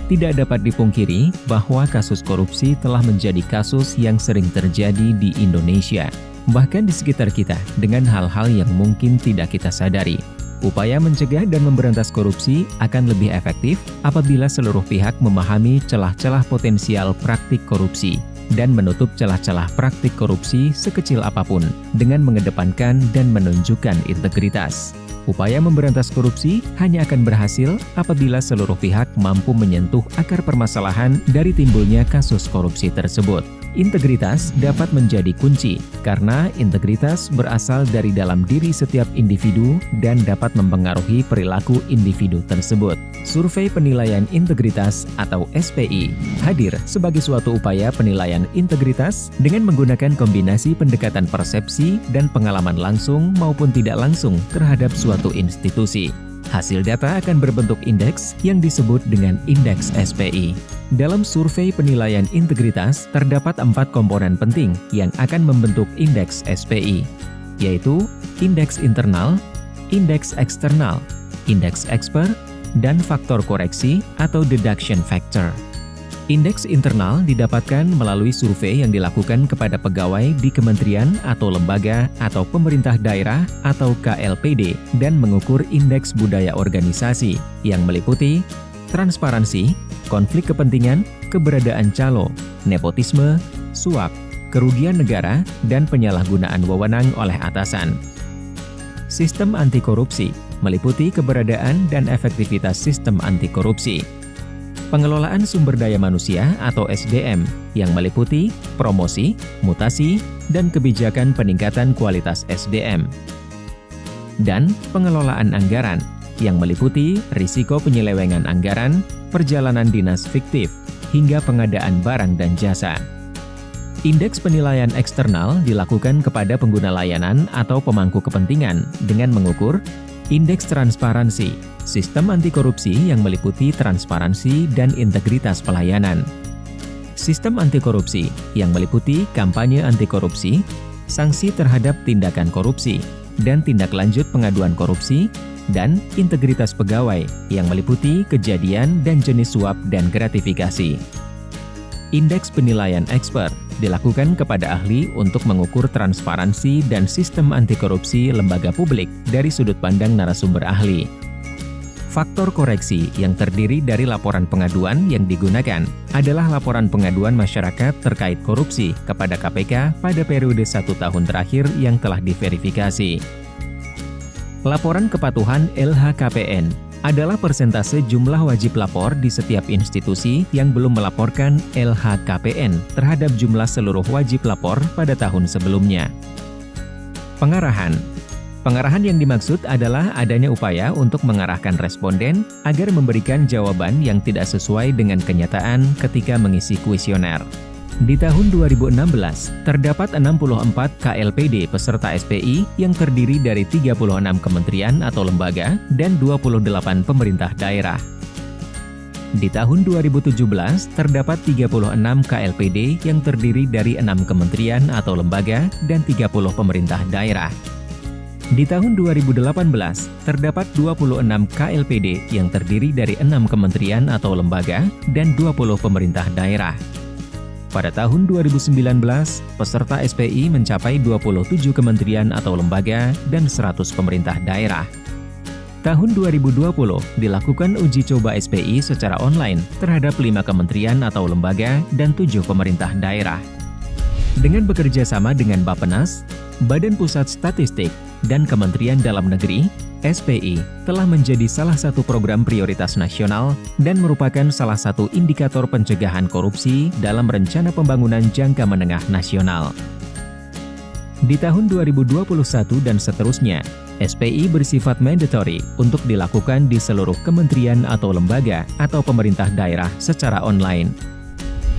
Tidak dapat dipungkiri bahwa kasus korupsi telah menjadi kasus yang sering terjadi di Indonesia, bahkan di sekitar kita dengan hal-hal yang mungkin tidak kita sadari. Upaya mencegah dan memberantas korupsi akan lebih efektif apabila seluruh pihak memahami celah-celah potensial praktik korupsi dan menutup celah-celah praktik korupsi sekecil apapun dengan mengedepankan dan menunjukkan integritas. Upaya memberantas korupsi hanya akan berhasil apabila seluruh pihak mampu menyentuh akar permasalahan dari timbulnya kasus korupsi tersebut. Integritas dapat menjadi kunci, karena integritas berasal dari dalam diri setiap individu dan dapat mempengaruhi perilaku individu tersebut. Survei Penilaian Integritas atau SPI hadir sebagai suatu upaya penilaian integritas dengan menggunakan kombinasi pendekatan persepsi dan pengalaman langsung maupun tidak langsung terhadap suatu institusi. Hasil data akan berbentuk indeks yang disebut dengan indeks SPI. Dalam survei penilaian integritas, terdapat 4 komponen penting yang akan membentuk indeks SPI, yaitu indeks internal, indeks eksternal, indeks expert, dan faktor koreksi atau deduction factor. Indeks internal didapatkan melalui survei yang dilakukan kepada pegawai di kementerian atau lembaga atau pemerintah daerah atau KLPD dan mengukur indeks budaya organisasi yang meliputi transparansi, konflik kepentingan, keberadaan calo, nepotisme, suap, kerugian negara, dan penyalahgunaan wewenang oleh atasan. Sistem anti korupsi meliputi keberadaan dan efektivitas sistem anti korupsi. Pengelolaan sumber daya manusia atau SDM yang meliputi promosi, mutasi, dan kebijakan peningkatan kualitas SDM. Dan pengelolaan anggaran yang meliputi risiko penyelewengan anggaran, perjalanan dinas fiktif, hingga pengadaan barang dan jasa. Indeks penilaian eksternal dilakukan kepada pengguna layanan atau pemangku kepentingan dengan mengukur indeks transparansi, sistem anti korupsi yang meliputi transparansi dan integritas pelayanan. Sistem anti korupsi yang meliputi kampanye anti korupsi, sanksi terhadap tindakan korupsi, dan tindak lanjut pengaduan korupsi, dan integritas pegawai yang meliputi kejadian dan jenis suap dan gratifikasi. Indeks penilaian expert dilakukan kepada ahli untuk mengukur transparansi dan sistem anti korupsi lembaga publik dari sudut pandang narasumber ahli. Faktor koreksi yang terdiri dari laporan pengaduan yang digunakan adalah laporan pengaduan masyarakat terkait korupsi kepada KPK pada periode 1 tahun terakhir yang telah diverifikasi. Laporan kepatuhan LHKPN adalah persentase jumlah wajib lapor di setiap institusi yang belum melaporkan LHKPN terhadap jumlah seluruh wajib lapor pada tahun sebelumnya. Pengarahan. Pengarahan yang dimaksud adalah adanya upaya untuk mengarahkan responden agar memberikan jawaban yang tidak sesuai dengan kenyataan ketika mengisi kuesioner. Di tahun 2016, terdapat 64 KLPD peserta SPI yang terdiri dari 36 kementerian atau lembaga dan 28 pemerintah daerah. Di tahun 2017, terdapat 36 KLPD yang terdiri dari 6 kementerian atau lembaga dan 30 pemerintah daerah. Di tahun 2018, terdapat 26 KLPD yang terdiri dari 6 kementerian atau lembaga dan 20 pemerintah daerah. Pada tahun 2019, peserta SPI mencapai 27 kementerian atau lembaga dan 100 pemerintah daerah. Tahun 2020 dilakukan uji coba SPI secara online terhadap 5 kementerian atau lembaga dan 7 pemerintah daerah. Dengan bekerja sama dengan Bappenas, Badan Pusat Statistik, dan Kementerian Dalam Negeri, SPI telah menjadi salah satu program prioritas nasional dan merupakan salah satu indikator pencegahan korupsi dalam rencana pembangunan jangka menengah nasional. Di tahun 2021 dan seterusnya, SPI bersifat mandatory untuk dilakukan di seluruh kementerian atau lembaga atau pemerintah daerah secara online.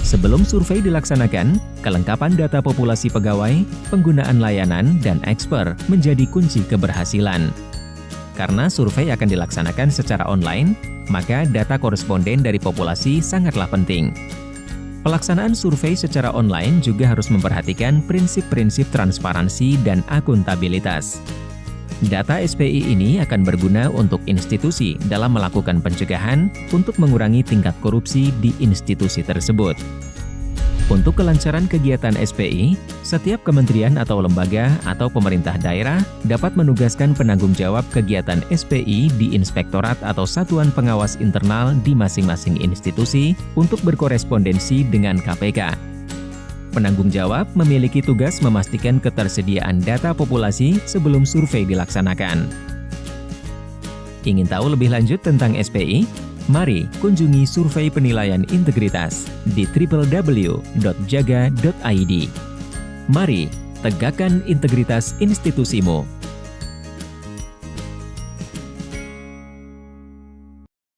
Sebelum survei dilaksanakan, kelengkapan data populasi pegawai, penggunaan layanan, dan eksper menjadi kunci keberhasilan. Karena survei akan dilaksanakan secara online, maka data koresponden dari populasi sangatlah penting. Pelaksanaan survei secara online juga harus memperhatikan prinsip-prinsip transparansi dan akuntabilitas. Data SPI ini akan berguna untuk institusi dalam melakukan pencegahan untuk mengurangi tingkat korupsi di institusi tersebut. Untuk kelancaran kegiatan SPI, setiap kementerian atau lembaga atau pemerintah daerah dapat menugaskan penanggung jawab kegiatan SPI di inspektorat atau satuan pengawas internal di masing-masing institusi untuk berkorespondensi dengan KPK. Penanggung jawab memiliki tugas memastikan ketersediaan data populasi sebelum survei dilaksanakan. Ingin tahu lebih lanjut tentang SPI? Mari kunjungi survei penilaian integritas di www.jaga.id. Mari tegakkan integritas institusimu.